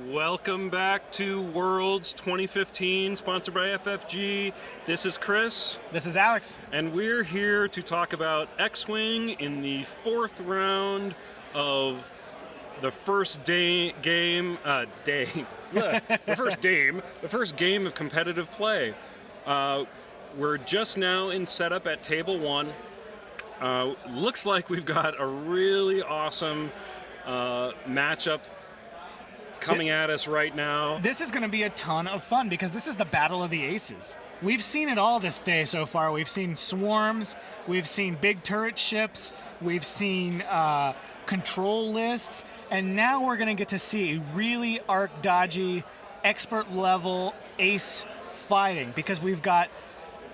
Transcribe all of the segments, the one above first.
Welcome back to Worlds 2015, sponsored by FFG. This is Chris. This is Alex. And we're here to talk about X-Wing in the fourth round of the first the first game of competitive play. We're just now in setup at table one. Looks like we've got a really awesome matchup coming at us right now. This is going to be a ton of fun because this is the battle of the aces. We've seen it all this day so far. We've seen swarms, we've seen big turret ships, we've seen control lists, and now we're going to get to see really arc-dodgy, expert-level ace fighting because we've got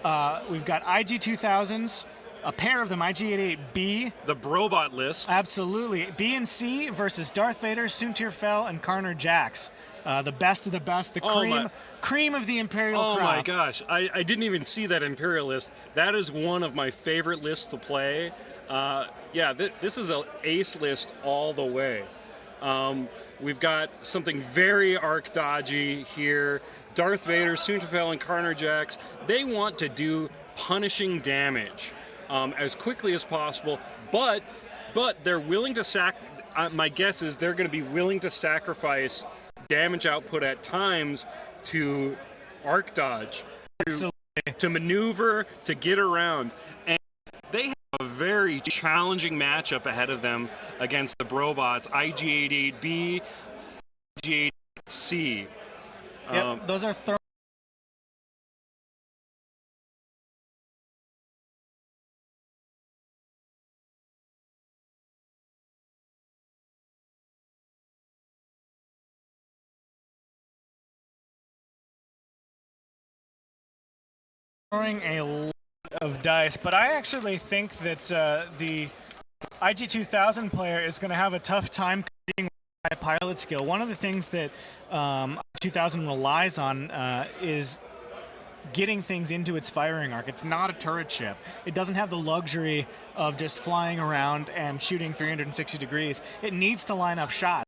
IG-2000s, a pair of them, IG-88B. The Brobot list. Absolutely. B and C versus Darth Vader, Soontir Fel, and Komhyr Jax. The best of the best, the cream of the Imperial crop. Oh my gosh, I didn't even see that Imperial list. That is one of my favorite lists to play. This is an ace list all the way. We've got something very arc-dodgy here. Darth Vader, Soontir Fel, and Komhyr Jax, they want to do punishing damage as quickly as possible, but they're willing to my guess is they're going to be willing to sacrifice damage output at times to arc dodge, to maneuver, to get around, and they have a very challenging matchup ahead of them against the Brobots, IG-88B, IG-88C. Yep, those are throwing a lot of dice, but I actually think that the IG-2000 player is going to have a tough time competing with high pilot skill. One of the things that IG-2000 relies on is getting things into its firing arc. It's not a turret ship. It doesn't have the luxury of just flying around and shooting 360 degrees. It needs to line up shots.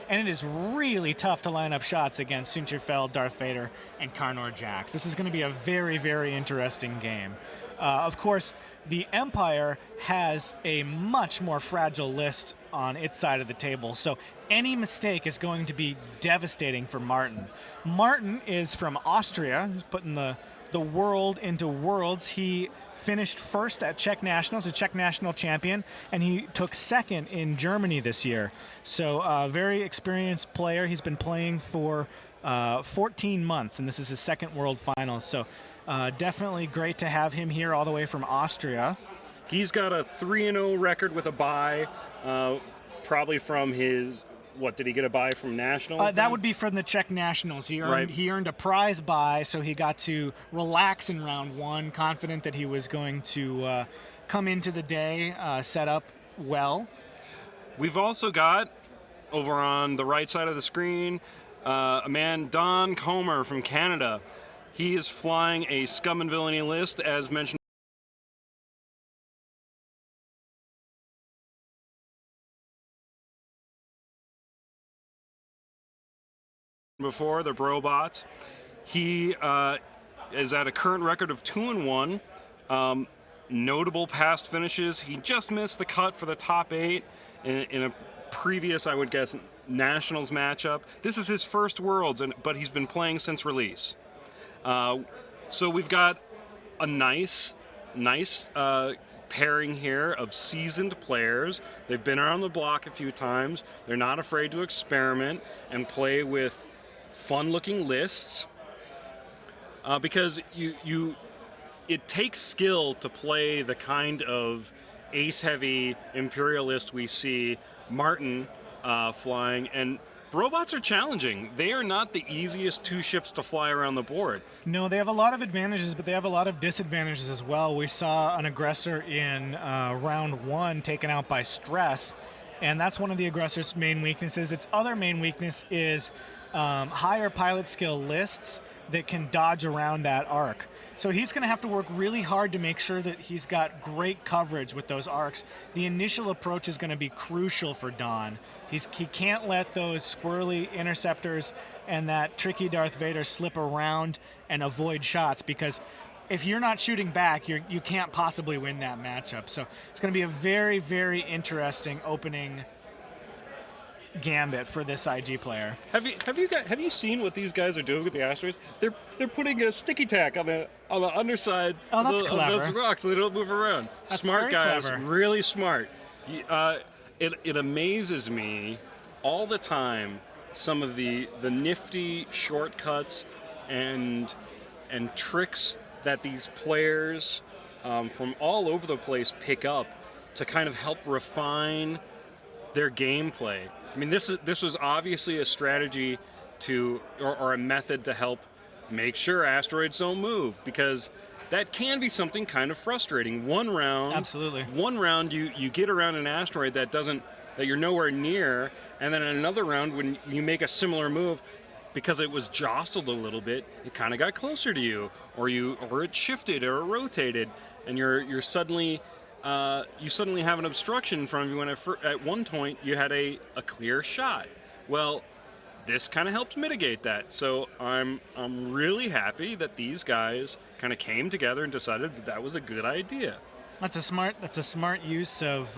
And it is really tough to line up shots against Soontir Fel, Darth Vader, and Komhyr Jax. This is going to be a very, very interesting game. Of course, the Empire has a much more fragile list on its side of the table, so any mistake is going to be devastating for Martin. Martin is from Austria. He's putting the world into worlds. He finished first at Czech Nationals, a Czech national champion, and he took second in Germany this year. So a very experienced player. He's been playing for 14 months, and this is his second World Finals. So definitely great to have him here all the way from Austria. He's got a 3-0 record with a bye, probably from his... What, did he get a bye from Nationals? That would be from the Czech Nationals. He earned a prize bye, so he got to relax in round one, confident that he was going to come into the day set up well. We've also got, over on the right side of the screen, a man, Don Komhyr from Canada. He is flying a Scum and Villainy list, as mentioned before, the Brobots. He is at a current record of 2-1. Notable past finishes. He just missed the cut for the top 8 in a previous, I would guess, Nationals matchup. This is his first Worlds, but he's been playing since release. So we've got a nice pairing here of seasoned players. They've been around the block a few times. They're not afraid to experiment and play with fun-looking lists, because it takes skill to play the kind of ace-heavy Imperial list we see Martin flying, and Robots are challenging. They are not the easiest two ships to fly around the board. No, they have a lot of advantages, but they have a lot of disadvantages as well. We saw an aggressor in round 1 taken out by stress, and that's one of the aggressor's main weaknesses. Its other main weakness is higher pilot skill lists that can dodge around that arc. So he's going to have to work really hard to make sure that he's got great coverage with those arcs. The initial approach is going to be crucial for Don. He can't let those squirrely interceptors and that tricky Darth Vader slip around and avoid shots, because if you're not shooting back, you can't possibly win that matchup. So it's going to be a very, very interesting opening gambit for this IG player. Have you seen what these guys are doing with the asteroids? They're putting a sticky tack on the underside of those rocks so they don't move around. That's Smart guys, clever. really smart. It amazes me all the time, some of the nifty shortcuts and tricks that these players from all over the place pick up to kind of help refine their gameplay. I mean, this was obviously a strategy or a method to help make sure asteroids don't move, because that can be something kind of frustrating. Absolutely. One round you get around an asteroid that you're nowhere near, and then in another round when you make a similar move, because it was jostled a little bit, it kind of got closer to you, or it shifted or it rotated, and you suddenly have an obstruction in front of you when at one point you had a clear shot. Well, this kind of helps mitigate that. So I'm really happy that these guys kind of came together and decided that was a good idea. That's a smart use of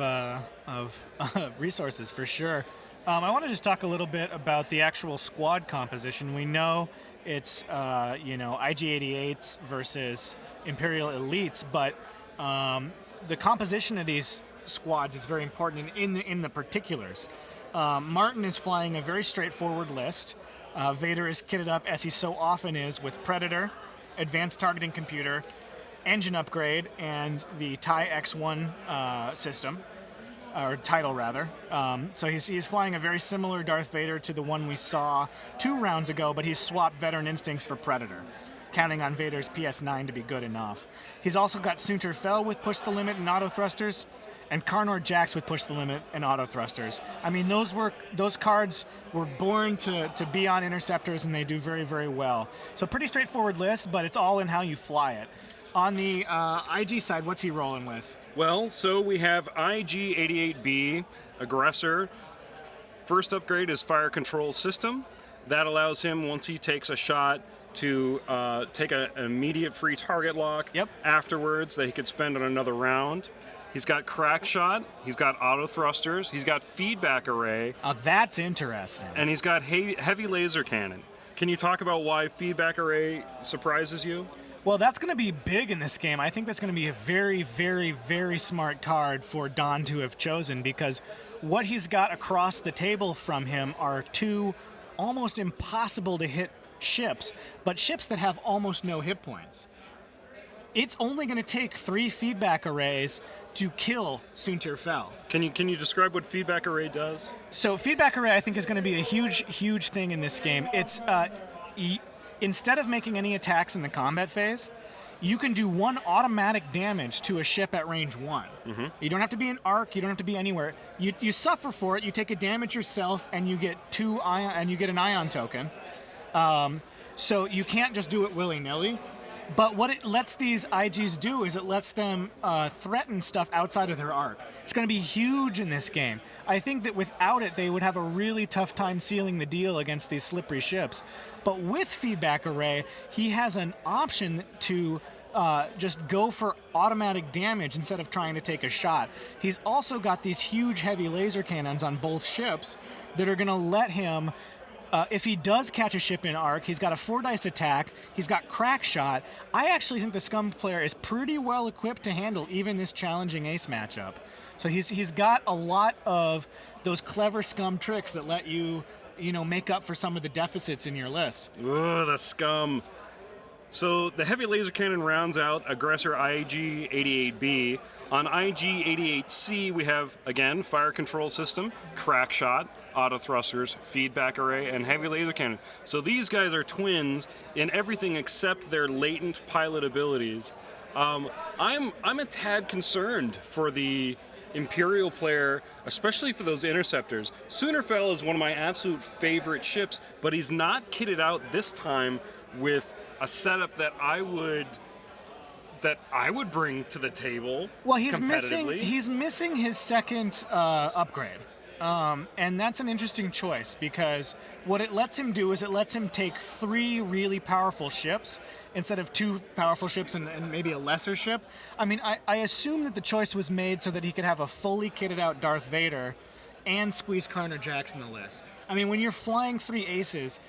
resources for sure. I want to just talk a little bit about the actual squad composition. We know it's IG-88s versus Imperial elites, but the composition of these squads is very important in the particulars. Martin is flying a very straightforward list. Vader is kitted up, as he so often is, with Predator, Advanced Targeting Computer, Engine Upgrade, and the TIE X1 system, or title rather. So he's flying a very similar Darth Vader to the one we saw 2 rounds ago, but he's swapped Veteran Instincts for Predator, counting on Vader's PS9 to be good enough. He's also got Soontir Fel with Push the Limit and Auto Thrusters, and Karnor Jax with Push the Limit and Auto Thrusters. I mean, those cards were born to be on interceptors, and they do very, very well. So pretty straightforward list, but it's all in how you fly it. On the IG side, what's he rolling with? Well, so we have IG-88B, Aggressor. First upgrade is Fire Control System. That allows him, once he takes a shot, to take an immediate free target lock. Yep. Afterwards that he could spend on another round. He's got Crack Shot, he's got Auto Thrusters, he's got Feedback Array. Oh, that's interesting. And he's got Heavy Laser Cannon. Can you talk about why Feedback Array surprises you? Well, that's going to be big in this game. I think that's going to be a very, very, very smart card for Don to have chosen, because what he's got across the table from him are 2 almost impossible to hit ships, but ships that have almost no hit points. It's only going to take 3 feedback arrays to kill Soontir Fel. Can you describe what Feedback Array does? So feedback array, I think, is going to be a huge, huge thing in this game. It's instead of making any attacks in the combat phase, you can do 1 automatic damage to a ship at range 1. Mm-hmm. You don't have to be in arc. You don't have to be anywhere. You suffer for it. You take a damage yourself, and you get an ion token. So you can't just do it willy-nilly. But what it lets these IGs do is it lets them threaten stuff outside of their arc. It's going to be huge in this game. I think that without it, they would have a really tough time sealing the deal against these slippery ships. But with Feedback Array, he has an option to just go for automatic damage instead of trying to take a shot. He's also got these huge heavy laser cannons on both ships that are going to let him... if he does catch a ship in arc, he's got a 4-dice attack, he's got Crack Shot. I actually think the Scum player is pretty well equipped to handle even this challenging ace matchup. So he's got a lot of those clever Scum tricks that let you make up for some of the deficits in your list. Ugh, the Scum. So the heavy laser cannon rounds out aggressor IG-88B. On IG-88C, we have, again, fire control system, crack shot, auto thrusters, feedback array, and heavy laser cannon. So these guys are twins in everything except their latent pilot abilities. I'm a tad concerned for the Imperial player, especially for those interceptors. Soonerfell is one of my absolute favorite ships, but he's not kitted out this time with a setup that I would bring to the table. Well, he's competitively. missing his second upgrade, and that's an interesting choice because what it lets him do is it lets him take 3 really powerful ships instead of 2 powerful ships and maybe a lesser ship. I mean, I assume that the choice was made so that he could have a fully kitted out Darth Vader and squeeze Komhyr Jax in the list. I mean, when you're flying 3 aces,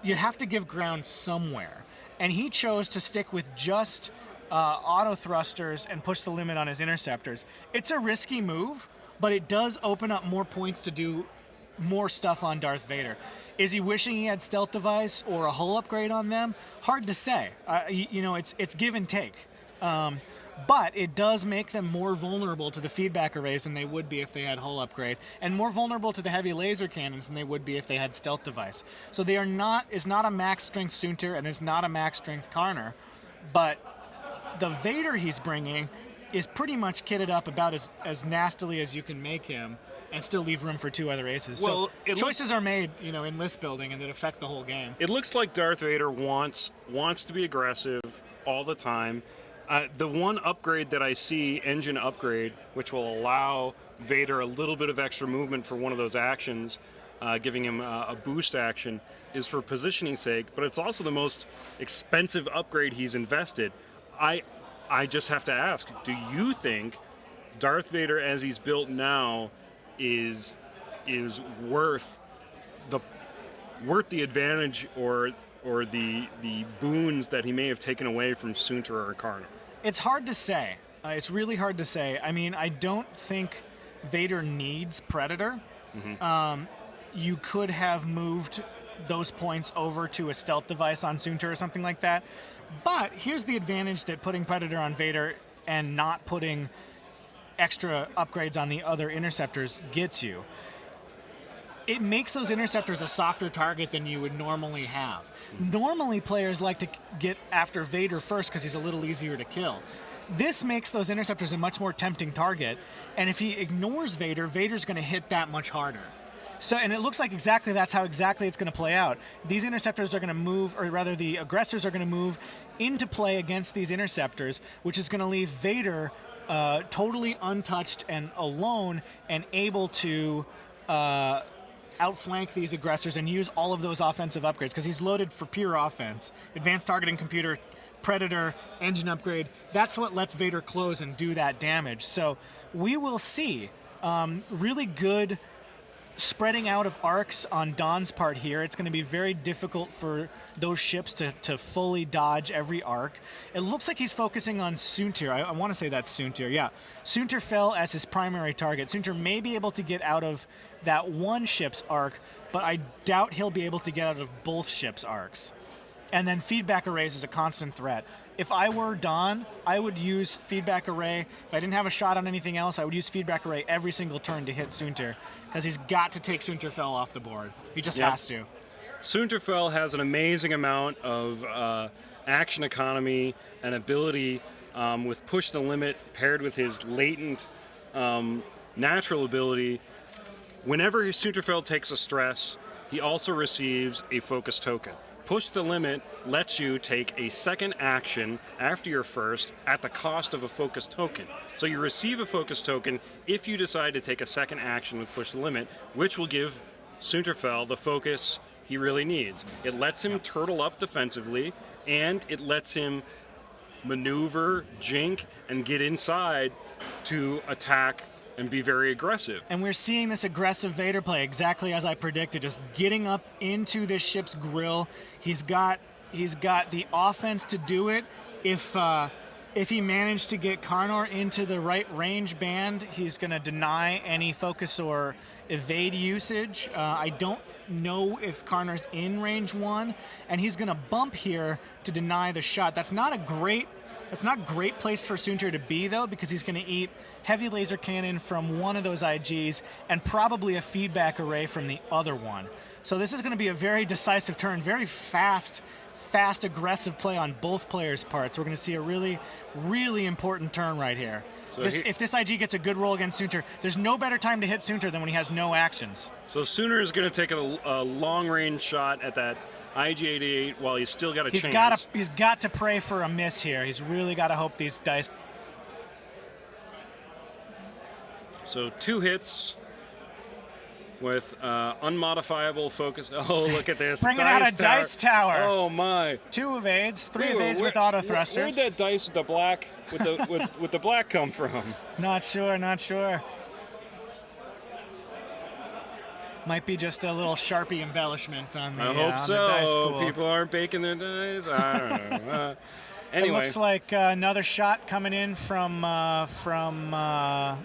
you have to give ground somewhere. And he chose to stick with just auto thrusters and push the limit on his interceptors. It's a risky move, but it does open up more points to do more stuff on Darth Vader. Is he wishing he had stealth device or a hull upgrade on them? Hard to say. It's give and take. But it does make them more vulnerable to the feedback arrays than they would be if they had hull upgrade, and more vulnerable to the heavy laser cannons than they would be if they had stealth device. So they are not. It's not a max strength Soontir and it's not a max strength Komhyr, but the Vader he's bringing is pretty much kitted up about as nastily as you can make him, and still leave room for 2 other aces. Well, so choices are made, in list building and that affect the whole game. It looks like Darth Vader wants to be aggressive all the time. The one upgrade that I see, engine upgrade, which will allow Vader a little bit of extra movement for one of those actions, giving him a boost action, is for positioning sake, but it's also the most expensive upgrade he's invested. I just have to ask, do you think Darth Vader as he's built now is worth the advantage or the boons that he may have taken away from Soontir or Komhyr? It's hard to say. It's really hard to say. I mean, I don't think Vader needs Predator. Mm-hmm. You could have moved those points over to a stealth device on Soontir or something like that. But here's the advantage that putting Predator on Vader and not putting extra upgrades on the other interceptors gets you. It makes those interceptors a softer target than you would normally have. Normally, players like to get after Vader first because he's a little easier to kill. This makes those interceptors a much more tempting target, and if he ignores Vader, Vader's going to hit that much harder. So, and it looks like that's how it's going to play out. These interceptors are going to move, or rather the aggressors are going to move into play against these interceptors, which is going to leave Vader totally untouched and alone and able to outflank these aggressors and use all of those offensive upgrades because he's loaded for pure offense. Advanced targeting computer, Predator, engine upgrade. That's what lets Vader close and do that damage. So we will see really good spreading out of arcs on Don's part here. It's going to be very difficult for those ships to fully dodge every arc. It looks like he's focusing on Soontir. I want to say that's Soontir. Yeah. Soontir fell as his primary target. Soontir may be able to get out of that one ship's arc, but I doubt he'll be able to get out of both ships' arcs. And then feedback arrays is a constant threat. If I were Don, I would use feedback array. If I didn't have a shot on anything else, I would use feedback array every single turn to hit Soontir, because he's got to take Soontir off the board. He just has to. Soontir has an amazing amount of action economy and ability with push the limit paired with his latent natural ability. Whenever Soontir takes a stress, he also receives a focus token. Push the limit lets you take a second action after your first at the cost of a focus token. So you receive a focus token if you decide to take a second action with push the limit, which will give Soontir the focus he really needs. It lets him turtle up defensively, and it lets him maneuver, jink, and get inside to attack and be very aggressive. And we're seeing this aggressive Vader play exactly as I predicted, just getting up into this ship's grill. He's got the offense to do it. If he managed to get Komhyr into the right range band, he's going to deny any focus or evade usage. I don't know if Karnar's in range 1, and he's going to bump here to deny the shot. That's not great place for Sunter to be, though, because he's going to eat heavy laser cannon from one of those IGs and probably a feedback array from the other one. So this is going to be a very decisive turn, very fast, aggressive play on both players' parts. We're going to see a really, really important turn right here. So if this IG gets a good roll against Sunter, there's no better time to hit Sunter than when he has no actions. So Sunter is going to take a long-range shot at that IG-88 while he's still got a chance. He's got to pray for a miss here. He's really got to hope these dice. So 2 hits with unmodifiable focus. Oh, look at this. Bringing out a dice tower. Oh, my. 2 evades, 3 evades with auto thrusters. Where'd that dice with the black with the black come from? Not sure. Might be just a little Sharpie embellishment on the I hope so. The dice pool. People aren't baking their dice. I don't know. Anyway. It looks like another shot coming in from that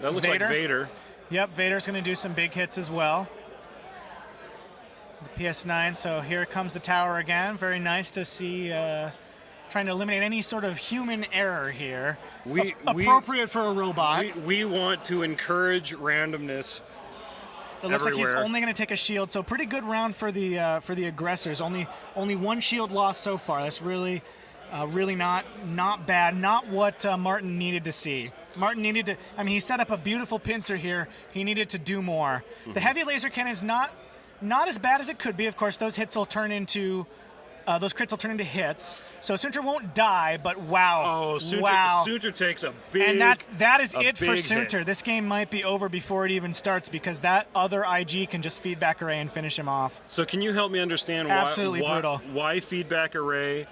looks Vader. like Vader. Yep, Vader's going to do some big hits as well. The PS9, so here comes the tower again. Very nice to see, trying to eliminate any sort of human error here. Appropriate for a robot. We want to encourage randomness. It looks everywhere. like he's only going to take a shield, so pretty good round for the aggressors. Only 1 shield lost so far. That's really not bad. Not what Martin needed to see. Martin needed to. I mean, he set up a beautiful pincer here. He needed to do more. Mm-hmm. The heavy laser cannon is not as bad as it could be. Of course, those hits will turn into. Those crits will turn into hits, so Sunter won't die. But wow! Oh, Sunter takes a big. And that is it for Sunter. Hit. This game might be over before it even starts because that other IG can just feedback array and finish him off. So can you help me understand why feedback array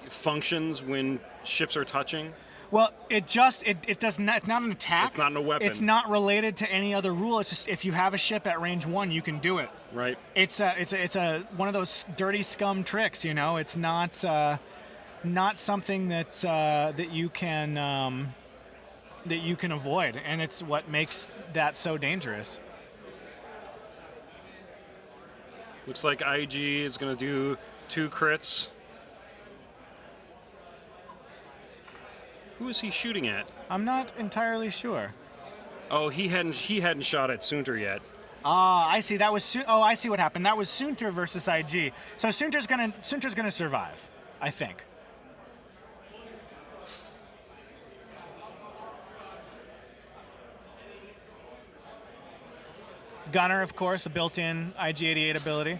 functions when ships are touching? Well, it does not. It's not an attack. It's not a weapon. It's not related to any other rule. It's just if you have a ship at range 1, you can do it. Right. It's one of those dirty scum tricks. You know, it's not something that you can avoid, and it's what makes that so dangerous. Looks like IG is going to do 2 crits. Who is he shooting at? I'm not entirely sure. Oh, he hadn't shot at Sunter yet. Ah, I see. That was I see what happened. That was Sunter versus IG. So Sunter's gonna survive, I think. Gunner, of course, a built-in IG-88 ability.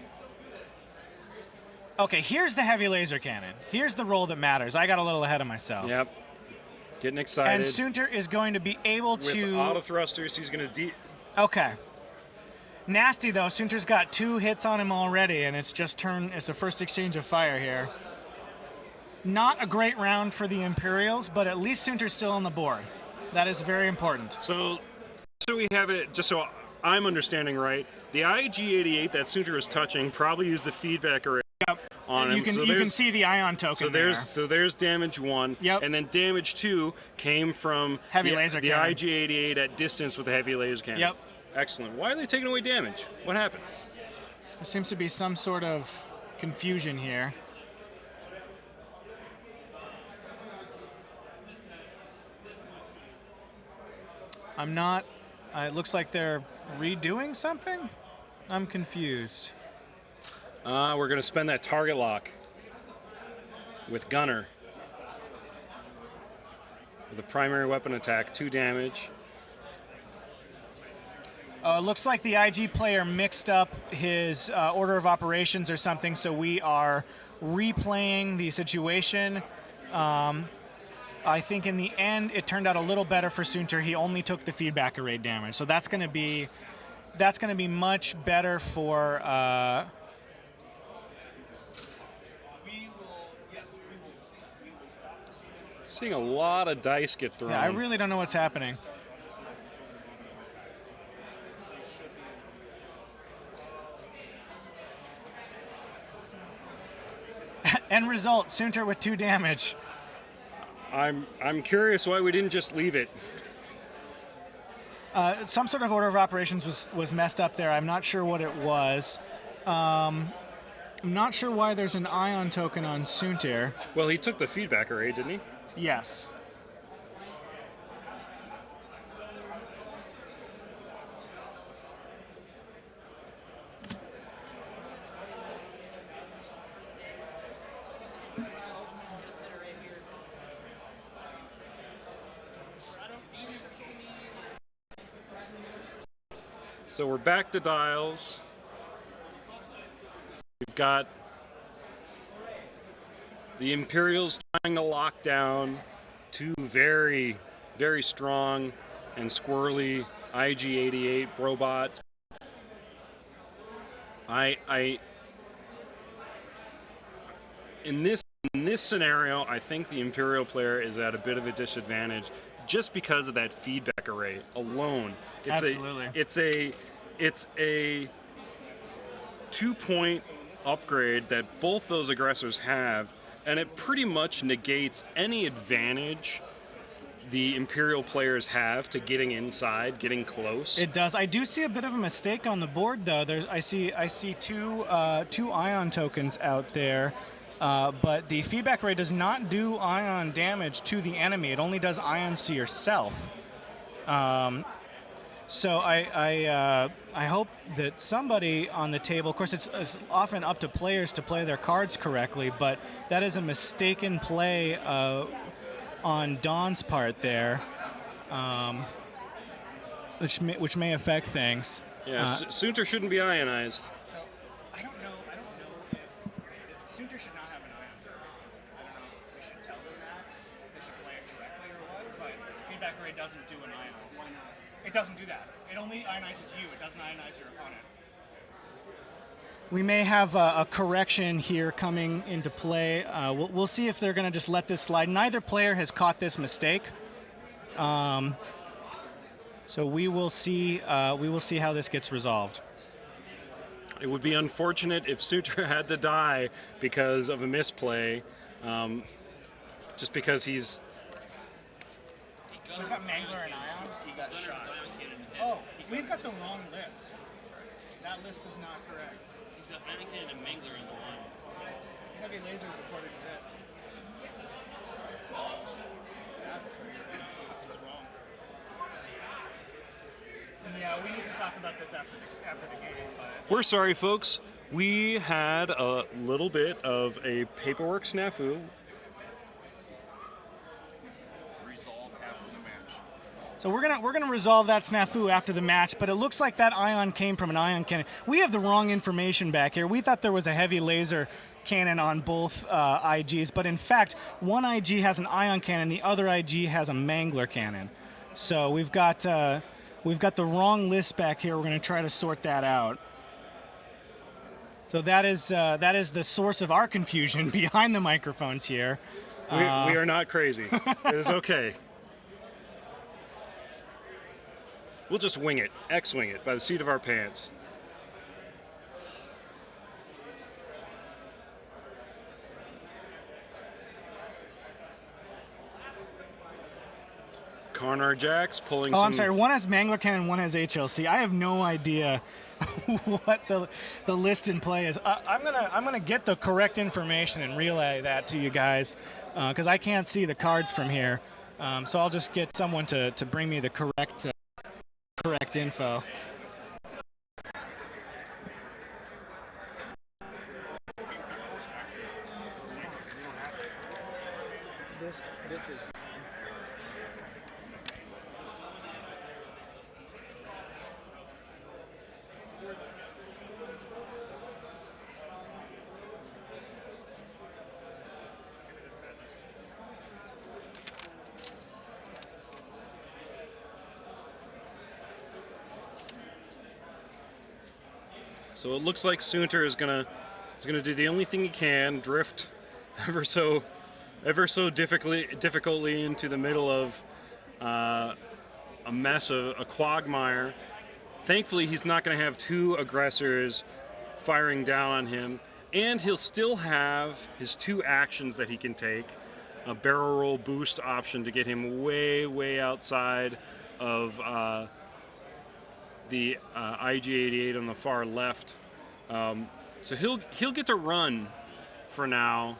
Okay, here's the heavy laser cannon. Here's the roll that matters. I got a little ahead of myself. Yep. Getting excited. And Sunter is going to be able to... With auto thrusters, he's going to... Okay. Nasty, though. Sunter's got 2 hits on him already, and it's the first exchange of fire here. Not a great round for the Imperials, but at least Sunter's still on the board. That is very important. So we have it, just so I'm understanding right, the IG-88 that Sunter is touching probably used the feedback array. Yep. On him. You can see the ion token So there's damage 1. Yep. And then damage 2 came from heavy laser cannon. The IG-88 at distance with the heavy laser cannon. Yep. Excellent. Why are they taking away damage? What happened? There seems to be some sort of confusion here. I'm not... it looks like they're redoing something? I'm confused. We're going to spend that target lock with Gunner. With a primary weapon attack, 2 damage. It looks like the IG player mixed up his order of operations or something, so we are replaying the situation. I think in the end, it turned out a little better for Sunter. He only took the feedback array damage, so that's going to be much better for. Seeing a lot of dice get thrown. Yeah, I really don't know what's happening. End result: Sunter with 2 damage. I'm curious why we didn't just leave it. Some sort of order of operations was messed up there. I'm not sure what it was. I'm not sure why there's an ion token on Suntir. Well, he took the feedback array, didn't he? Yes. So we're back to dials. We've got the Imperials trying to lock down two very, very strong and squirrely IG-88 robots. In this scenario, I think the Imperial player is at a bit of a disadvantage just because of that feedback array alone. Absolutely. It's a 2-point upgrade that both those aggressors have, and it pretty much negates any advantage the Imperial players have to getting inside, getting close. It does. I do see a bit of a mistake on the board, though. I see two ion tokens out there, but the feedback array does not do ion damage to the enemy. It only does ions to yourself. So I hope that somebody on the table, of course it's often up to players to play their cards correctly, but that is a mistaken play on Don's part there, which may affect things. Yeah, Suntir shouldn't be ionized. So I don't know if Suntir should not have an ion token. I don't know if we should tell them that, if they should play it correctly or what, but feedback array doesn't do an ion. Why not? It doesn't do that. It only ionizes you. It doesn't ionize your opponent. We may have a correction here coming into play. We'll see if they're going to just let this slide. Neither player has caught this mistake, so we will see. We will see how this gets resolved. It would be unfortunate if Suntir had to die because of a misplay, just because he's. Was that Mangler and Ion? He got shot. Oh, we've got the wrong list. That list is not correct. He's got Ion Cannon and Mangler in the line. Heavy lasers according to this. That's this list is wrong. Yeah, we need to talk about this after the game. But We're sorry, folks. We had a little bit of a paperwork snafu. So we're gonna resolve that snafu after the match, but it looks like that ion came from an ion cannon. We have the wrong information back here. We thought there was a heavy laser cannon on both IGs, but in fact, one IG has an ion cannon, the other IG has a Mangler cannon. So we've got the wrong list back here. We're gonna try to sort that out. So that is the source of our confusion behind the microphones here. We are not crazy. It is okay. We'll just wing it, X-wing it, by the seat of our pants. Komhyr Jacks pulling some... I'm sorry, one has Mangler cannon, one has HLC. I have no idea what the list in play is. I'm gonna get the correct information and relay that to you guys, because I can't see the cards from here. So I'll just get someone to bring me the correct info. This is. So it looks like Suntir is gonna do the only thing he can, drift ever so difficultly into the middle of a mess of a quagmire. Thankfully, he's not going to have two aggressors firing down on him, and he'll still have his two actions that he can take. A barrel roll boost option to get him way outside of the IG-88 on the far left, So he'll get to run for now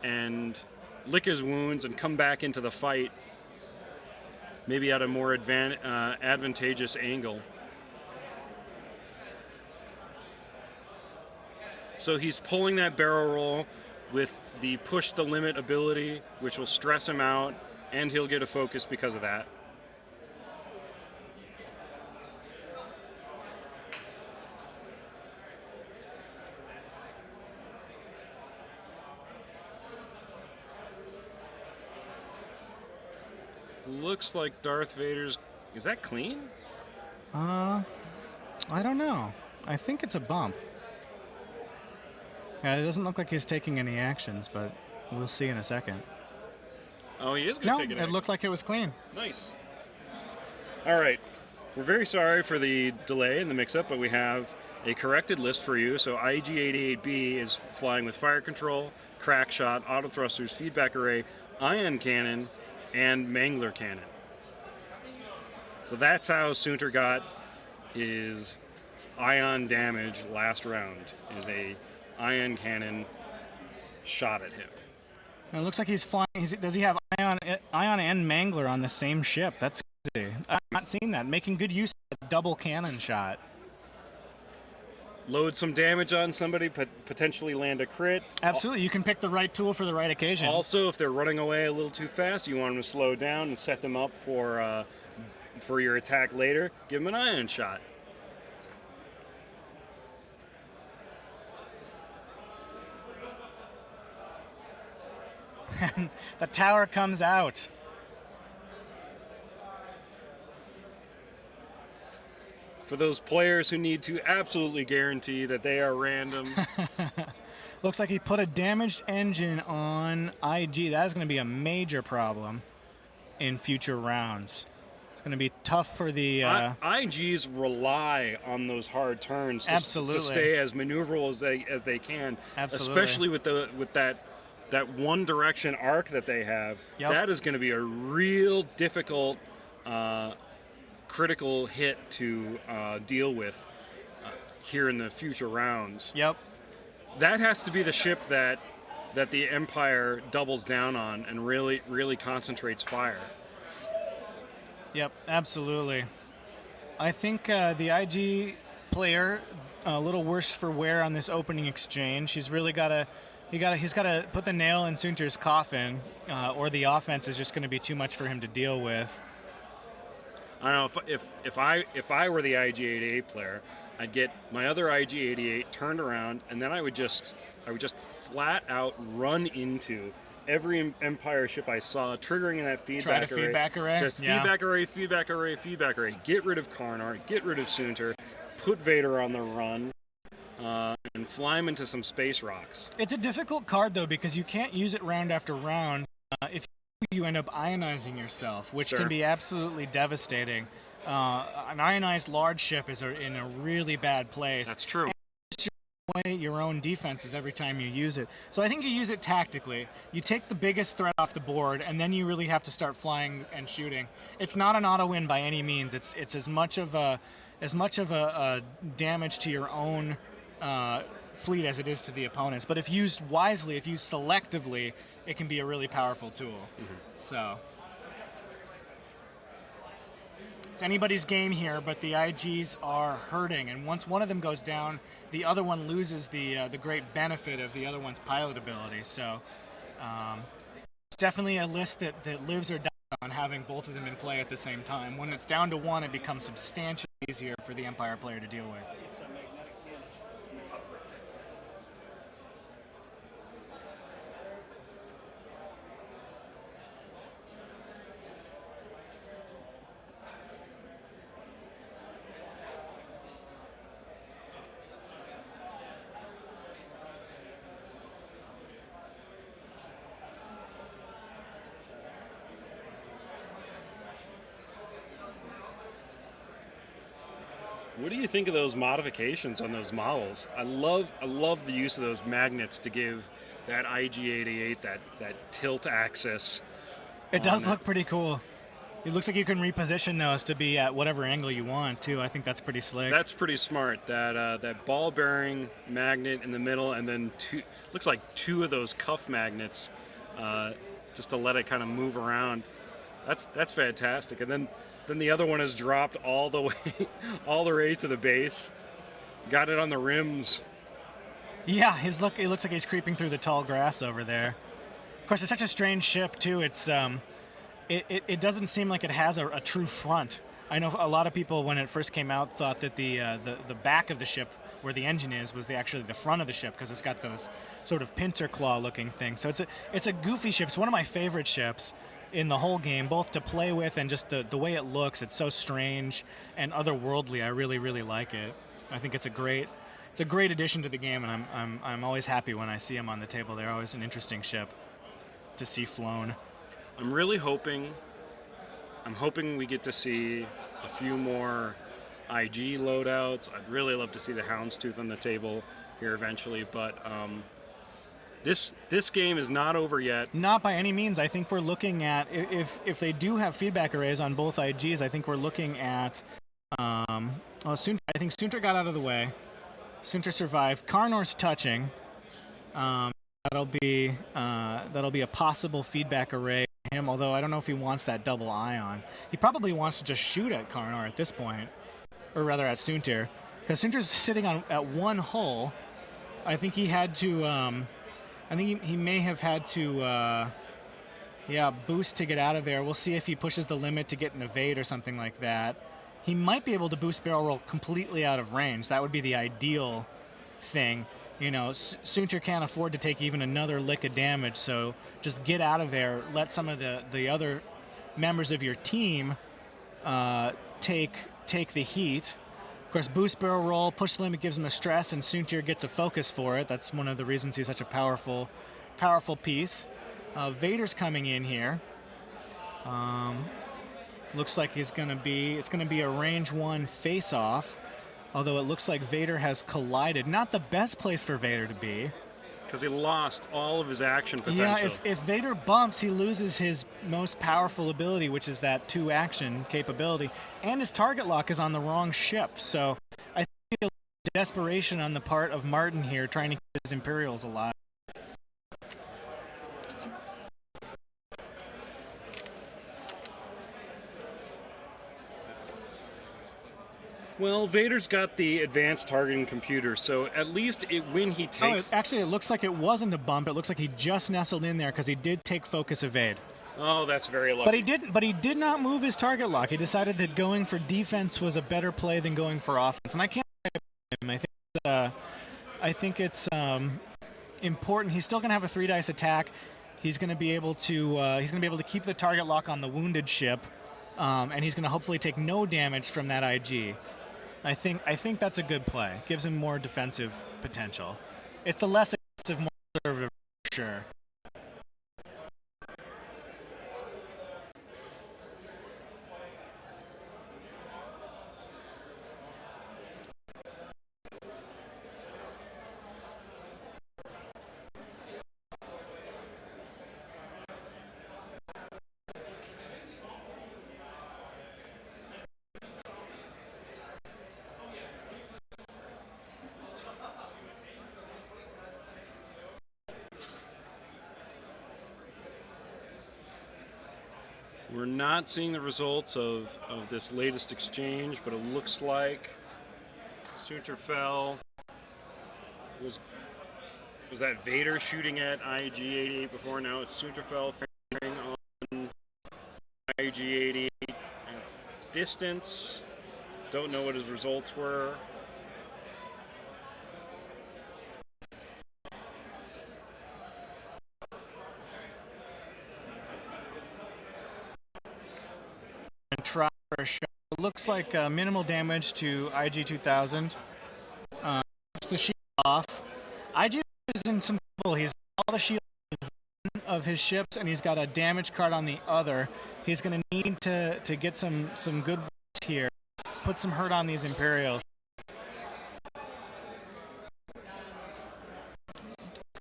and lick his wounds and come back into the fight, maybe at a more advantageous angle. So he's pulling that barrel roll with the push the limit ability, which will stress him out, and he'll get a focus because of that. Looks like Darth Vader's... Is that clean? I don't know. I think it's a bump. Yeah, it doesn't look like he's taking any actions, but we'll see in a second. Oh, he is going No, to take it. it looked like it was clean. Nice. All right. We're very sorry for the delay in the mix-up, but we have a corrected list for you. So IG-88B is flying with fire control, crack shot, auto thrusters, feedback array, ion cannon, and mangler cannon. So that's how Sunter got his ion damage last round, is a ion cannon shot at him. It looks like he's flying. Does he have ion and mangler on the same ship? That's crazy. I've not seen that. Making good use of a double cannon shot. Load some damage on somebody, potentially land a crit. Absolutely. You can pick the right tool for the right occasion. Also, if they're running away a little too fast, you want them to slow down and set them up for your attack later. Give them an ion shot. The tower comes out. For those players who need to absolutely guarantee that they are random. Looks like he put a damaged engine on IG. That is going to be a major problem in future rounds. It's going to be tough for the... IGs rely on those hard turns to stay as maneuverable as they can. Absolutely. Especially with that one direction arc that they have. Yep. That is going to be a real difficult critical hit to deal with here in the future rounds. Yep. That has to be the ship that the Empire doubles down on and really concentrates fire. Yep, absolutely. I think the IG player a little worse for wear on this opening exchange. He's really got to put the nail in Sunter's coffin, or the offense is just going to be too much for him to deal with. I don't know if I were the IG-88 player, I'd get my other IG-88 turned around, and then I would just flat out run into every Empire ship I saw, triggering in that feedback array. Feedback array. Just feedback array, feedback array, feedback array. Get rid of Karnar, get rid of Sunter, put Vader on the run, and fly him into some space rocks. It's a difficult card though, because you can't use it round after round. If you end up ionizing yourself, which can be absolutely devastating. An ionized large ship is in a really bad place. That's true. And your own defenses every time you use it. So I think you use it tactically. You take the biggest threat off the board, and then you really have to start flying and shooting. It's not an auto win by any means. It's as much of a damage to your own fleet as it is to the opponent's. But if used wisely, if used selectively, it can be a really powerful tool. Mm-hmm. So it's anybody's game here, but the IGs are hurting, and once one of them goes down, the other one loses the great benefit of the other one's pilot ability. So it's definitely a list that lives or dies on having both of them in play at the same time. When it's down to one, it becomes substantially easier for the Empire player to deal with. What do you think of those modifications on those models? I love the use of those magnets to give that IG-88 that tilt axis. It does look pretty cool. It looks like you can reposition those to be at whatever angle you want, too. I think that's pretty slick. That's pretty smart. That ball bearing magnet in the middle, and then looks like two of those cuff magnets, just to let it kind of move around. That's fantastic. And then the other one is dropped all the way to the base. Got it on the rims. Yeah, it looks like he's creeping through the tall grass over there. Of course, it's such a strange ship, too. It's it doesn't seem like it has a true front. I know a lot of people, when it first came out, thought that the back of the ship, where the engine is, was actually the front of the ship, because it's got those sort of pincer claw looking things. So it's a goofy ship. It's one of my favorite ships in the whole game, both to play with and just the way it looks. It's so strange and otherworldly. I really, really like it. I think it's a great addition to the game, and I'm always happy when I see them on the table. They're always an interesting ship to see flown. I'm hoping we get to see a few more IG loadouts. I'd really love to see the Houndstooth on the table here eventually, but this game is not over yet. Not by any means. I think we're looking at, if they do have feedback arrays on both IGs, I think we're looking at I think Sunter got out of the way. Sunter survived. Karnor's touching. That'll be a possible feedback array for him, although I don't know if he wants that double ion. He probably wants to just shoot at Karnor at this point, or rather at Sunter, because Sunter's sitting at one hull. I think he had to. I think he may have had to. Boost to get out of there. We'll see if he pushes the limit to get an evade or something like that. He might be able to boost barrel roll completely out of range. That would be the ideal thing. You know, Sunter can't afford to take even another lick of damage, so just get out of there. Let some of the other members of your team take the heat. Of course, boost barrel roll, push the limit gives him a stress, and Sunter gets a focus for it. That's one of the reasons he's such a powerful piece. Vader's coming in here. Looks like it's going to be a range 1 face-off, although it looks like Vader has collided. Not the best place for Vader to be. Because he lost all of his action potential. Yeah, if Vader bumps, he loses his most powerful ability, which is that 2-action capability, and his target lock is on the wrong ship. So I think a desperation on the part of Martin here, trying to keep his Imperials alive. Well, Vader's got the advanced targeting computer, so at least when he takes... It looks like it wasn't a bump. It looks like he just nestled in there because he did take focus evade. Oh, that's very lucky. But he did not move his target lock. He decided that going for defense was a better play than going for offense, and I can't blame him. I think it's important. He's still going to have a 3-dice attack. He's going to be able to keep the target lock on the wounded ship, and he's going to hopefully take no damage from that IG. I think that's a good play. Gives him more defensive potential. It's the less aggressive, more conservative, for sure. We're not seeing the results of this latest exchange, but it looks like Sunter fell. Was that Vader shooting at IG-88 before? Now it's Sunter fell firing on IG-88 at distance. Don't know what his results were. Try for a shot. It looks like minimal damage to IG-2000. Keeps the shield off. IG is in some trouble. He's all the shield of his ships, and he's got a damage card on the other. He's going to need to get some good here. Put some hurt on these Imperials.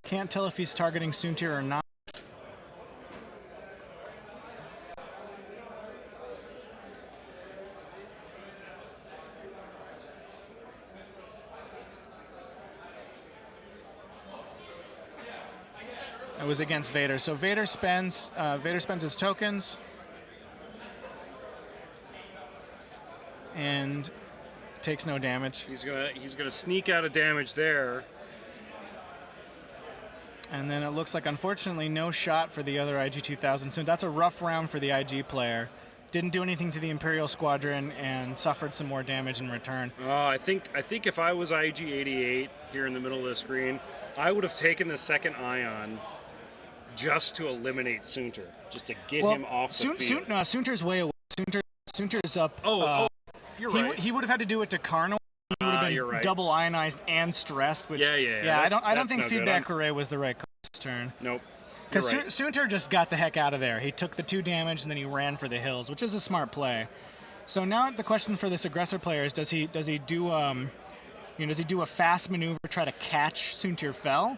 Can't tell if he's targeting Sunter or not. was against Vader. So Vader spends his tokens and takes no damage. He's gonna sneak out of damage there. And then it looks like, unfortunately, no shot for the other IG-2000. So that's a rough round for the IG player. Didn't do anything to the Imperial Squadron and suffered some more damage in return. I think if I was IG-88 here in the middle of the screen, I would have taken the second Ion just to eliminate Soontir, just to get him off the field. No, Soontir's way away. Soontir's up. You're right. He would have had to do it to Karno. He would have been you're right. double ionized and stressed. Which, Yeah. I don't think Feedback Array was the right call this turn. Nope. Because Right. Soontir just got the heck out of there. He took the 2 damage and then he ran for the hills, which is a smart play. So now the question for this aggressor player is: does he do a fast maneuver, try to catch Soontir Fel?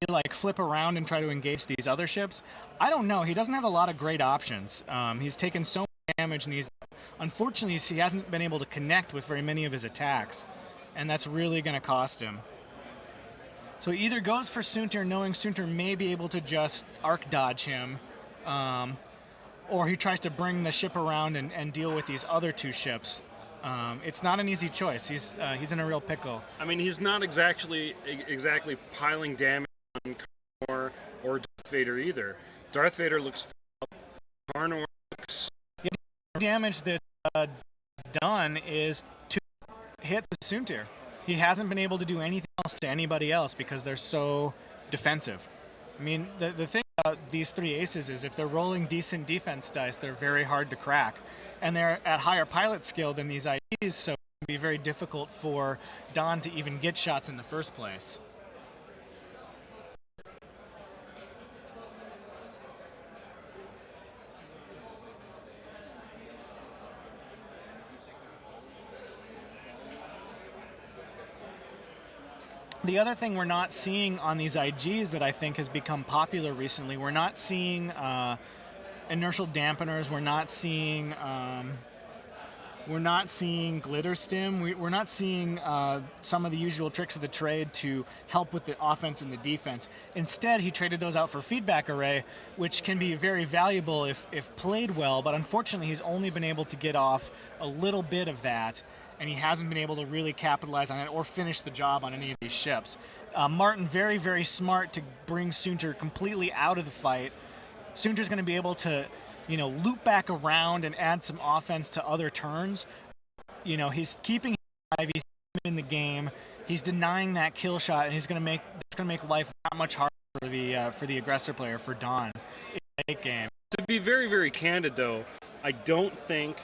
Like flip around and try to engage these other ships? I don't know. He doesn't have a lot of great options. He's taken so much damage, and unfortunately he hasn't been able to connect with very many of his attacks, and that's really going to cost him. So he either goes for Soontir, knowing Soontir may be able to just arc dodge him, or he tries to bring the ship around and deal with these other 2 ships. It's not an easy choice. He's in a real pickle. I mean, he's not exactly piling damage on Komhyr or Darth Vader either. Darth Vader looks up. Karno looks. The damage that's done is to hit the Soontir. He hasn't been able to do anything else to anybody else because they're so defensive. I mean, the thing about these 3 aces is if they're rolling decent defense dice, they're very hard to crack. And they're at higher pilot skill than these IGs, so it can be very difficult for Don to even get shots in the first place. The other thing we're not seeing on these IGs that I think has become popular recently, we're not seeing inertial dampeners. We're not seeing glitter stim. We're not seeing some of the usual tricks of the trade to help with the offense and the defense. Instead, he traded those out for Feedback Array, which can be very valuable if played well. But unfortunately, he's only been able to get off a little bit of that, and he hasn't been able to really capitalize on it or finish the job on any of these ships. Martin, very, very smart to bring Soontir completely out of the fight. Soontir's going to be able to, loop back around and add some offense to other turns. He's keeping him alive, he's in the game. He's denying that kill shot, and it's going to make life that much harder for the aggressor player, for Don, in the late game. To be very, very candid, though, I don't think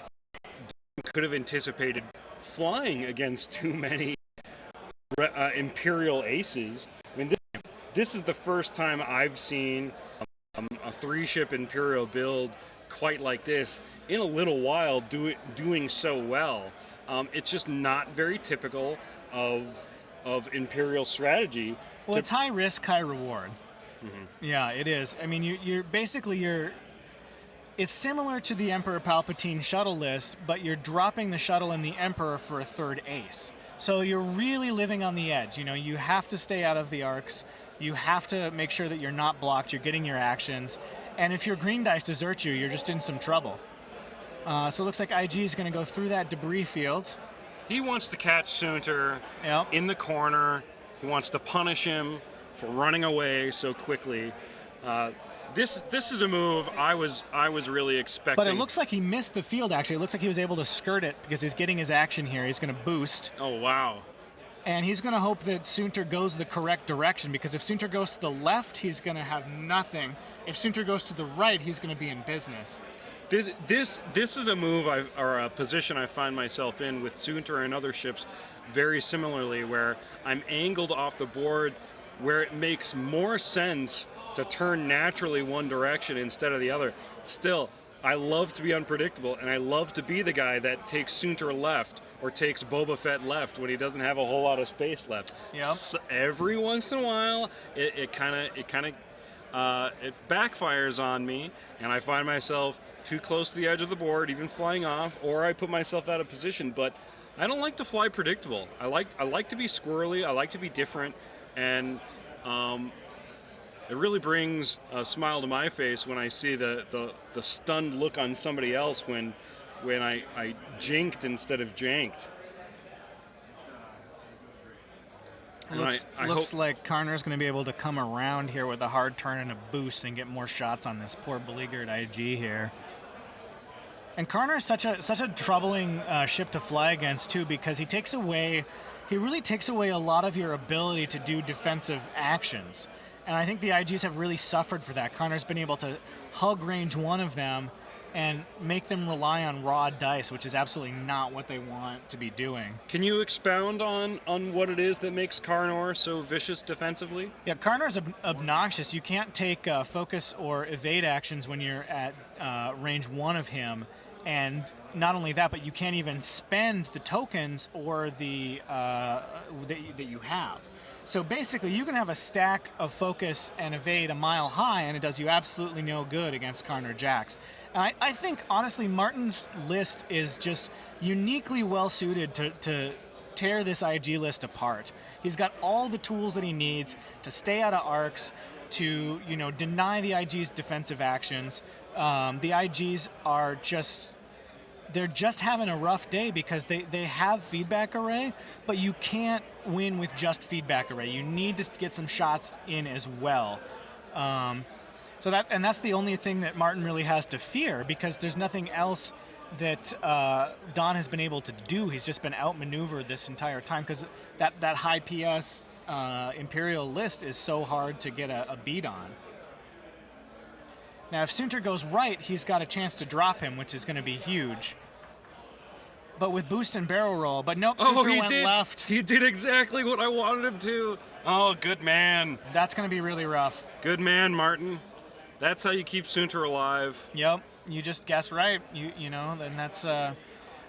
Don could have anticipated flying against too many Imperial aces. I mean, this is the first time I've seen a 3-ship Imperial build quite like this in a little while, doing so well. It's just not very typical of Imperial strategy. Well, it's high risk, high reward. Mm-hmm. Yeah, it is. I mean, you're it's similar to the Emperor Palpatine shuttle list, but you're dropping the shuttle and the Emperor for a 3rd ace. So you're really living on the edge. You have to stay out of the arcs. You have to make sure that you're not blocked, you're getting your actions. And if your green dice desert you, you're just in some trouble. So it looks like IG is going to go through that debris field. He wants to catch Soontir in the corner. He wants to punish him for running away so quickly. This is a move I was really expecting. But it looks like he missed the field, actually. It looks like he was able to skirt it because he's getting his action here. He's going to boost. Oh, wow. And he's going to hope that Soontir goes the correct direction, because if Soontir goes to the left, he's going to have nothing. If Soontir goes to the right, he's going to be in business. This is a move or a position I find myself in with Soontir and other ships very similarly, where I'm angled off the board where it makes more sense to turn naturally one direction instead of the other. Still, I love to be unpredictable, and I love to be the guy that takes Soontir left or takes Boba Fett left when he doesn't have a whole lot of space left. Yep. So every once in a while, it backfires on me, and I find myself too close to the edge of the board, even flying off, or I put myself out of position. But I don't like to fly predictable. I like to be squirrely. I like to be different, and it really brings a smile to my face when I see the stunned look on somebody else when I jinked instead of janked. And Looks like Karnur's going to be able to come around here with a hard turn and a boost and get more shots on this poor beleaguered IG here. And Komhyr is such a troubling ship to fly against too, because he really takes away a lot of your ability to do defensive actions. And I think the IGs have really suffered for that. Komhyr's been able to hug range one of them and make them rely on raw dice, which is absolutely not what they want to be doing. Can you expound on what it is that makes Komhyr so vicious defensively? Yeah, Karnur's obnoxious. You can't take focus or evade actions when you're at range one of him. And not only that, but you can't even spend the tokens or the that you have. So basically, you can have a stack of focus and evade a mile high, and it does you absolutely no good against Komhyr Jax. And I think, honestly, Martin's list is just uniquely well-suited to tear this IG list apart. He's got all the tools that he needs to stay out of arcs, to deny the IG's defensive actions. The IGs are they're just having a rough day because they have feedback array, but you can't win with just feedback array. You need to get some shots in as well. That's the only thing that Martin really has to fear, because there's nothing else that Don has been able to do. He's just been outmaneuvered this entire time, because that high PS Imperial list is so hard to get a beat on. Now, if Sunter goes right, he's got a chance to drop him, which is going to be huge. But with boost and barrel roll, but nope, Sunter went left. He did exactly what I wanted him to. Oh, good man. That's going to be really rough. Good man, Martin. That's how you keep Sunter alive. Yep, you just guess right. And that's.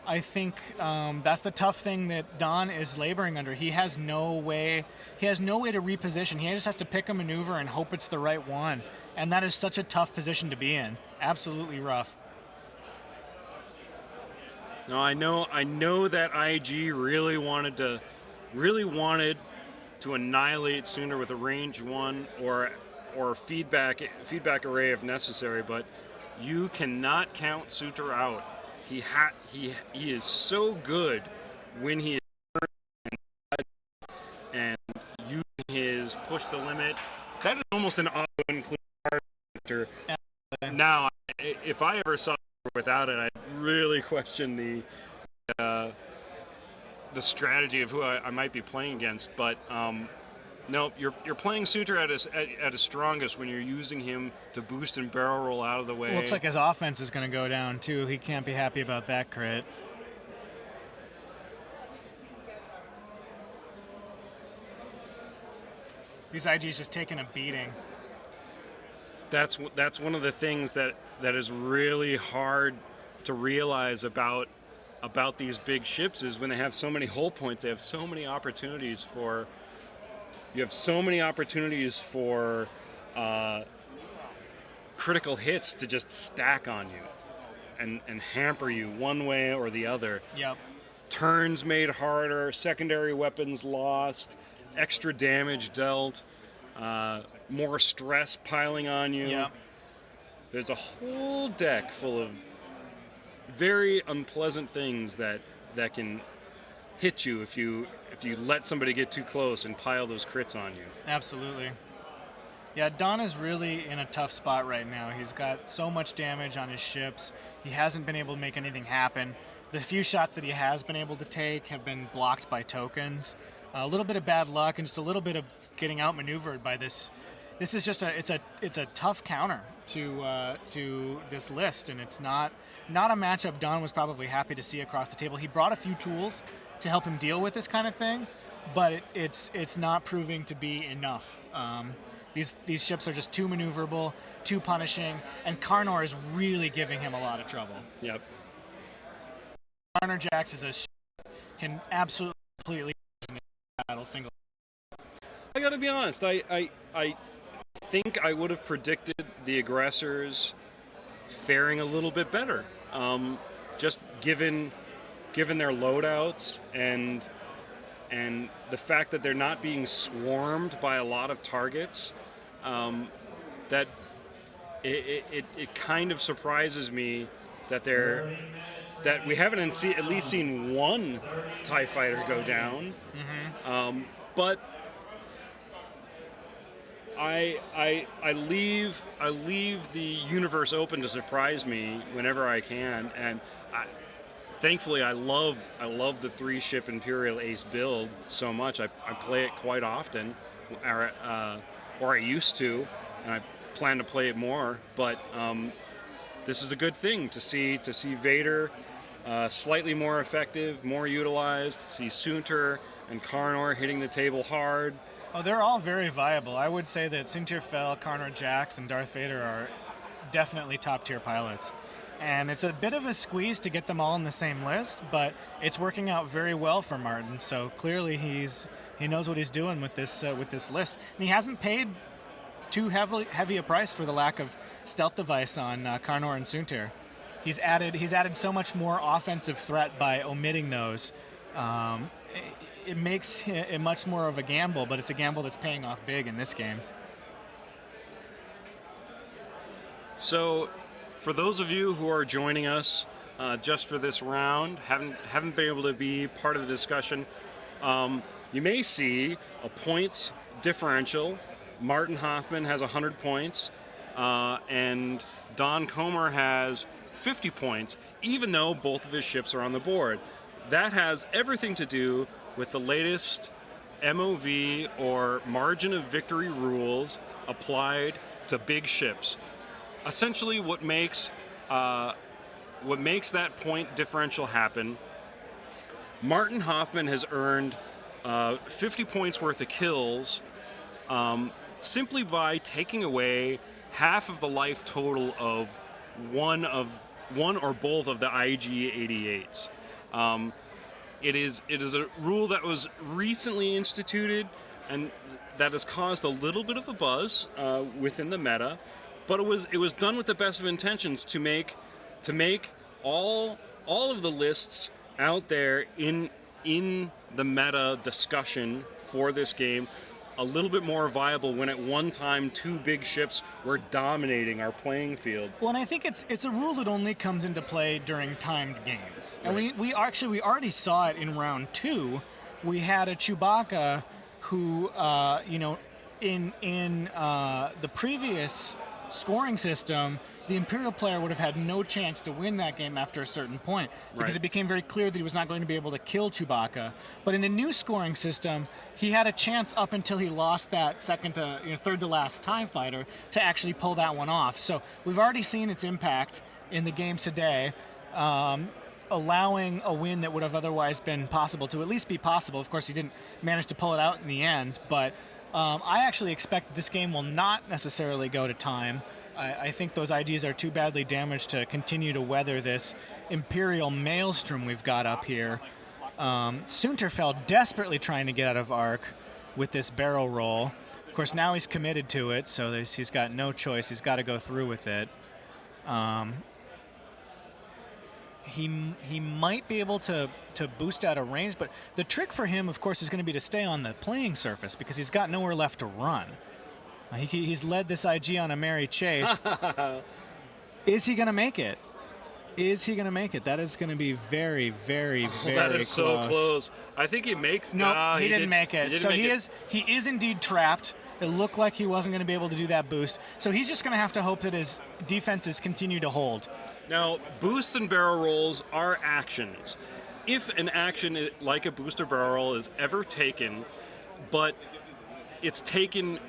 I think that's the tough thing that Don is laboring under. He has no way. He has no way to reposition. He just has to pick a maneuver and hope it's the right one. And that is such a tough position to be in. Absolutely rough. No, I know that IG really wanted to annihilate Sunter with a range one or feedback array if necessary, but you cannot count Sunter out. He is so good when he is and using his push the limit. That is almost an auto-include character. Now, if I ever saw it without it, I'd really question the strategy of who I might be playing against. But no, you're playing Sunter at his strongest when you're using him to boost and barrel roll out of the way. Looks like his offense is going to go down too. He can't be happy about that crit. These IGs just taking a beating. That's one of the things that is really hard to realize about these big ships, is when they have so many hull points, they have so many opportunities for. You have so many opportunities for critical hits to just stack on you and hamper you one way or the other. Yep. Turns made harder, secondary weapons lost, extra damage dealt, more stress piling on you. Yep. There's a whole deck full of very unpleasant things that can hit you if you let somebody get too close and pile those crits on you. Absolutely. Yeah, Don is really in a tough spot right now. He's got so much damage on his ships. He hasn't been able to make anything happen. The few shots that he has been able to take have been blocked by tokens. A little bit of bad luck and just a little bit of getting outmaneuvered by this. This is just it's a tough counter to this list, and it's not a matchup Don was probably happy to see across the table. He brought a few tools to help him deal with this kind of thing, but it's not proving to be enough. These ships are just too maneuverable, too punishing, and Komhyr is really giving him a lot of trouble. Yep. Komhyr Jax is can absolutely completely battle single. I gotta be honest, I think I would have predicted the aggressors faring a little bit better, just given their loadouts and the fact that they're not being swarmed by a lot of targets. that it kind of surprises me that we haven't at least seen one TIE fighter go down. But I leave the universe open to surprise me whenever I can, and thankfully I love the 3-ship Imperial Ace build so much. I play it quite often, or I used to, and I plan to play it more. But this is a good thing to see Vader slightly more effective, more utilized. To see Soontir and Karnor hitting the table hard. Oh, they're all very viable. I would say that Soontir Fel, Karnor Jax, and Darth Vader are definitely top-tier pilots. And it's a bit of a squeeze to get them all in the same list, but it's working out very well for Martin. So clearly he knows what he's doing with this list. And he hasn't paid too heavy a price for the lack of stealth device on Karnor and Soontir. He's added so much more offensive threat by omitting those. It makes it much more of a gamble, but it's a gamble that's paying off big in this game. So, for those of you who are joining us just for this round, haven't been able to be part of the discussion, you may see a points differential. Martin Hoffmann has 100 points, and Don Komhyr has 50 points, even though both of his ships are on the board. That has everything to do with the latest MOV, or margin of victory rules, applied to big ships. Essentially, what makes that point differential happen, Martin Hoffmann has earned 50 points worth of kills simply by taking away half of the life total of one or both of the IG-88s. It is a rule that was recently instituted, and that has caused a little bit of a buzz within the meta. But it was done with the best of intentions to make all of the lists out there in the meta discussion for this game a little bit more viable when at one time 2 big ships were dominating our playing field. Well, and I think it's a rule that only comes into play during timed games. And we already saw it in round 2. We had a Chewbacca who, in the previous scoring system, the Imperial player would have had no chance to win that game after a certain point, because it became very clear that he was not going to be able to kill Chewbacca. But in the new scoring system, he had a chance up until he lost that third to last TIE fighter to actually pull that one off. So we've already seen its impact in the games today, allowing a win that would have otherwise been possible to at least be possible. Of course, he didn't manage to pull it out in the end, but I actually expect that this game will not necessarily go to time. I think those IGs are too badly damaged to continue to weather this Imperial maelstrom we've got up here. Soontir Fel desperately trying to get out of arc with this barrel roll. Of course, now he's committed to it, so he's got no choice. He's got to go through with it. He might be able to boost out of range, but the trick for him, of course, is going to be to stay on the playing surface because he's got nowhere left to run. He's led this IG on a merry chase. Is he going to make it? Is he going to make it? That is going to be very, very, very that is close. So close. I think he makes. No, he didn't make it. So he is indeed trapped. It looked like he wasn't going to be able to do that boost. So he's just going to have to hope that his defenses continue to hold. Now, boosts and barrel rolls are actions. If an action like a boost or barrel roll is ever taken, but it's taken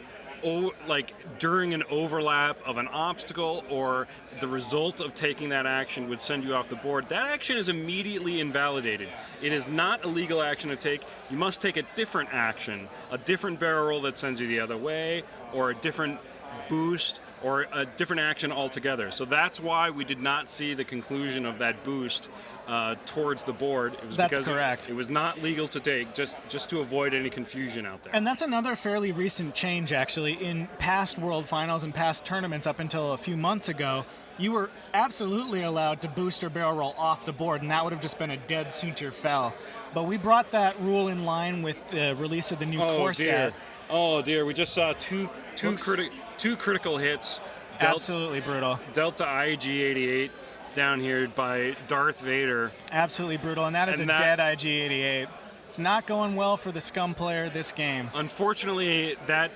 during an overlap of an obstacle, or the result of taking that action would send you off the board, that action is immediately invalidated. It is not a legal action to take. You must take a different action, a different barrel roll that sends you the other way, or a different boost, or a different action altogether. So that's why we did not see the conclusion of that boost towards the board. It was that's because correct. It was not legal to take, just to avoid any confusion out there. And that's another fairly recent change, actually. In past World Finals and past tournaments up until a few months ago, you were absolutely allowed to boost or barrel roll off the board, and that would have just been a dead Soontir Fel. But we brought that rule in line with the release of the new core set. Oh dear, we just saw two critical hits Absolutely brutal. dealt to IG-88 down here by Darth Vader. Absolutely brutal, and that is And a that- dead IG-88. It's not going well for the Scum player this game. Unfortunately, that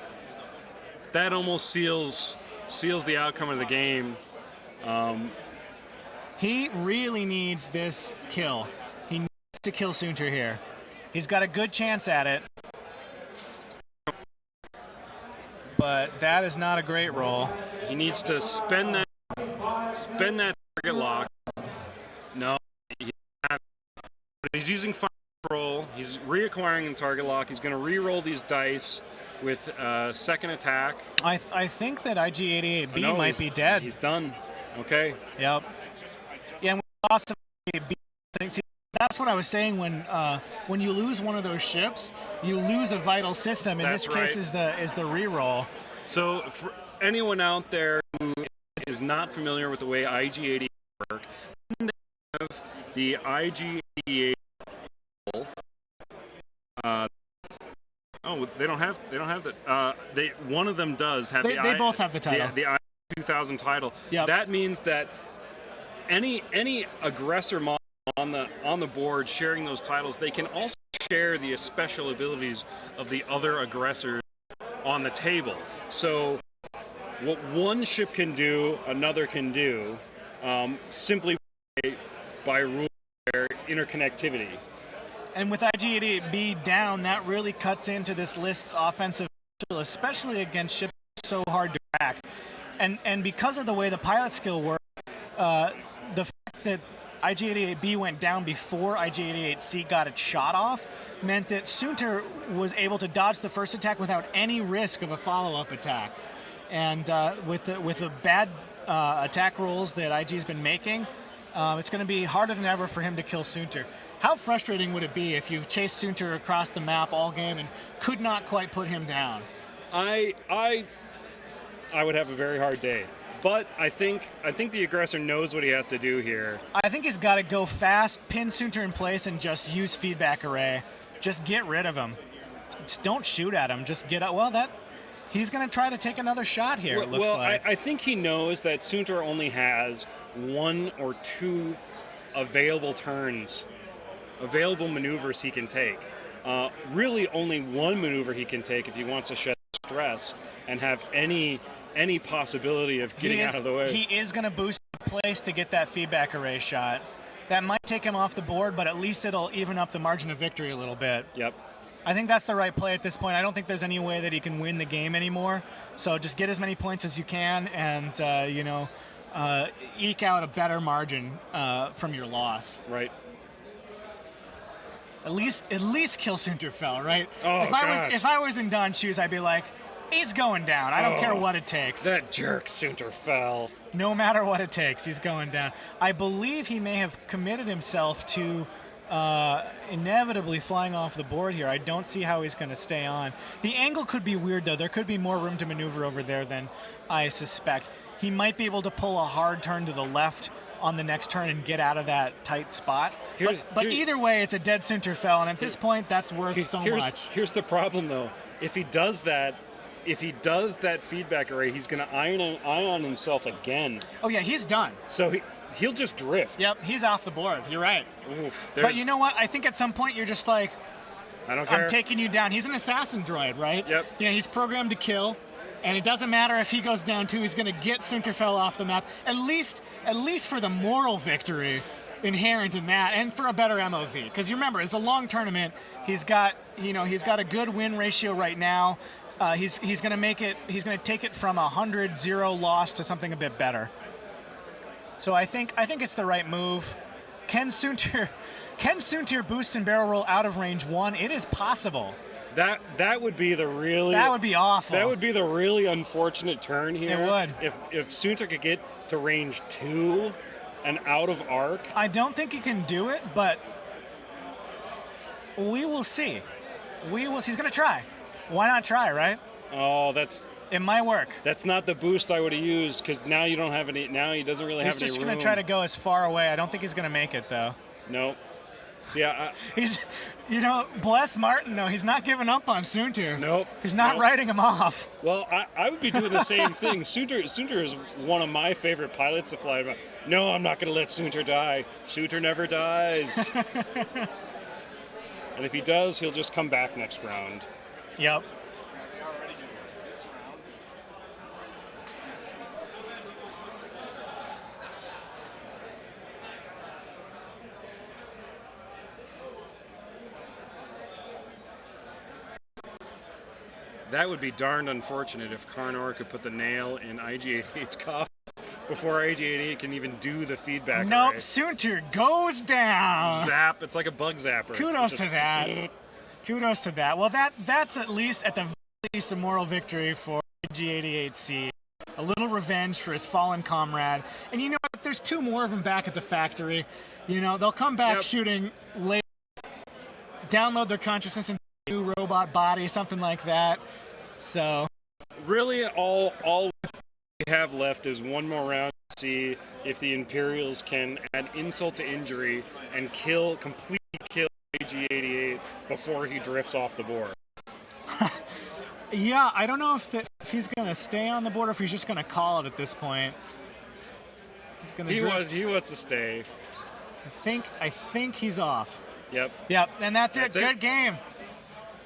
almost seals the outcome of the game. He really needs this kill. He needs to kill Sunter here. He's got a good chance at it. But that is not a great roll. He needs to spend that target lock. No, he's using fire control. He's reacquiring the target lock. He's going to re-roll these dice with second attack. I think that IG-88B No, might be dead. He's done. Okay. Yep. Yeah, and we lost a B. See, that's what I was saying when you lose one of those ships, you lose a vital system. In That's this case, right. is the reroll. So for anyone out there who is not familiar with the way IG-88 work, they have the IG-88. They don't have that. One of them does have They both have the title. The I-2000 title. Yep. That means that any aggressor model on the board sharing those titles, they can also share the special abilities of the other aggressors on the table. So what one ship can do, another can do, simply by rule of their interconnectivity. And with IG-88B down, that really cuts into this list's offensive potential, especially against ships so hard to crack. And because of the way the pilot skill works, the fact that IG-88B went down before IG-88C got its shot off meant that Sunter was able to dodge the first attack without any risk of a follow-up attack. And with the bad attack rolls that IG's been making, it's going to be harder than ever for him to kill Sunter. How frustrating would it be if you chased Sunter across the map all game and could not quite put him down? I would have a very hard day. But I think the aggressor knows what he has to do here. I think he's got to go fast, pin Sunter in place, and just use feedback array. Just get rid of him. Just don't shoot at him. Just get out. Well, he's going to try to take another shot here, it looks like. I think he knows that Sunter only has one or two available turns, available maneuvers he can take. Really only one maneuver he can take if he wants to shed stress and have any possibility of getting out of the way. He is going to boost the place to get that feedback array shot. That might take him off the board, but at least it'll even up the margin of victory a little bit. Yep. I think that's the right play at this point. I don't think there's any way that he can win the game anymore. So just get as many points as you can and, eke out a better margin from your loss. Right. At least kill Sunterfell, right? Oh, if I was in Don's shoes, I'd be like, he's going down. I don't care what it takes. That jerk Sunterfell. No matter what it takes, he's going down. I believe he may have committed himself to inevitably flying off the board here. I don't see how he's going to stay on. The angle could be weird, though. There could be more room to maneuver over there than I suspect. He might be able to pull a hard turn to the left on the next turn and get out of that tight spot. But either way, it's a dead Sunterfell, and at this point, that's worth so much. Here's the problem, though. If he does that feedback array, he's going to ion himself again. Oh, yeah, he's done. So he'll just drift. Yep, he's off the board. You're right. Oof, but you know what? I think at some point you're just like, I don't care. I'm taking you down. He's an assassin droid, right? Yep. You know, he's programmed to kill, and it doesn't matter if he goes down too. He's going to get Sunterfell off the map, at least for the moral victory inherent in that, and for a better MOV. Because you remember, it's a long tournament. He's got a good win ratio right now. He's going to make it. He's going to take it from 100-0 loss to something a bit better. So I think it's the right move. Can Sunter boost and barrel roll out of range 1? It is possible. That would be the really. That would be awful. That would be the really unfortunate turn here. It would. If Sunter could get to range 2 and out of arc. I don't think he can do it, but we will see. He's going to try. Why not try, right? Oh, it might work. That's not the boost I would have used, because now you don't have any. Now he doesn't really have any room. He's just going to try to go as far away. I don't think he's going to make it, though. Nope. So yeah, He's, bless Martin though. He's not giving up on Sunter. Nope. He's not Nope. writing him off. well, I would be doing the same thing. Sunter is one of my favorite pilots to fly. But no, I'm not going to let Sunter die. Sunter never dies. And if he does, he'll just come back next round. Yep. That would be darned unfortunate if Komhyr could put the nail in IG-88's coffin before IG-88 can even do the feedback Nope, array. Sunter goes down. Zap! It's like a bug zapper. Kudos Just- to that. Kudos to that. Well, that's at least, at the very least, a moral victory for IG-88C. A little revenge for his fallen comrade. And you know what? There's 2 more of them back at the factory. They'll come back Yep. shooting later, download their consciousness into a new robot body, something like that. So, Really, all we have left is one more round to see if the Imperials can add insult to injury and completely kill IG-88 before he drifts off the board. yeah, I don't know if he's going to stay on the board or if he's just going to call it at this point. He's going to drift. He wants to stay. I think he's off. Yep. Yep, and that's it. That's it. Good game.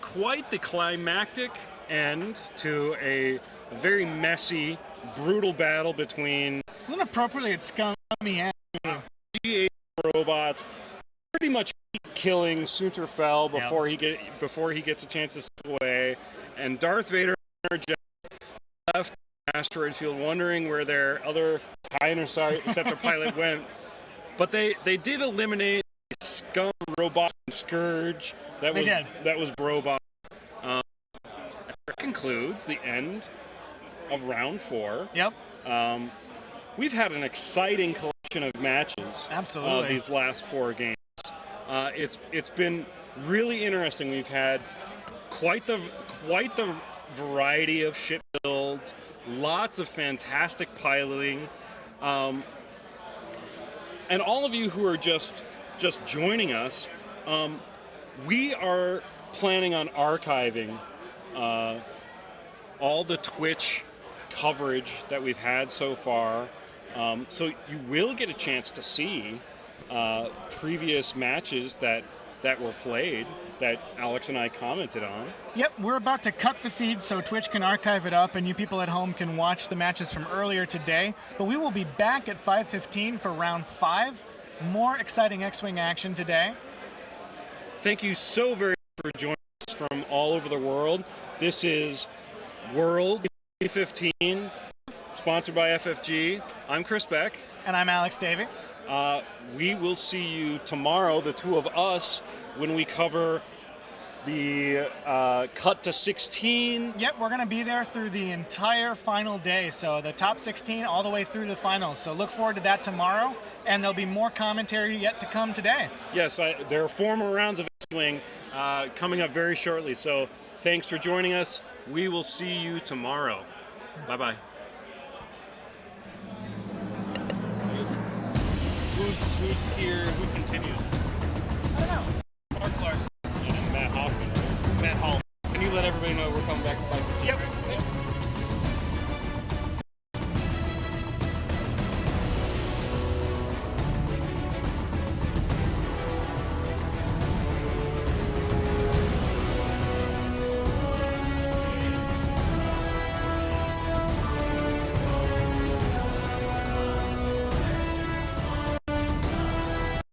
Quite the climactic end to a very messy, brutal battle between Inappropriately, it's scummy end. IG-88 robots, pretty much killing Sunter Fell before he gets a chance to step away, and Darth Vader left the asteroid field wondering where their other TIE Interceptor pilot went. But they did eliminate the scum robot Scourge that was Brobot. That concludes the end of round 4. Yep. We've had an exciting collection of matches. Absolutely. These last 4 games. It's been really interesting. We've had quite the variety of ship builds, lots of fantastic piloting, and all of you who are just joining us, we are planning on archiving all the Twitch coverage that we've had so far. So you will get a chance to see previous matches that were played that Alex and I commented on. Yep, we're about to cut the feed so Twitch can archive it up and you people at home can watch the matches from earlier today. But we will be back at 5:15 for round 5. More exciting X-Wing action today. Thank you so very much for joining us from all over the world. This is World 2015, sponsored by FFG. I'm Chris Beck. And I'm Alex Davey. We will see you tomorrow, the 2 of us, when we cover the cut to 16. Yep, we're going to be there through the entire final day. So the top 16 all the way through the finals. So look forward to that tomorrow. And there'll be more commentary yet to come today. Yes, there are 4 more rounds of X-Wing coming up very shortly. So thanks for joining us. We will see you tomorrow. Bye-bye. Who's here? Who continues? I don't know. Mark Larson and Matt Hoffman. Matt Hall. Can you let everybody know we're coming back to 5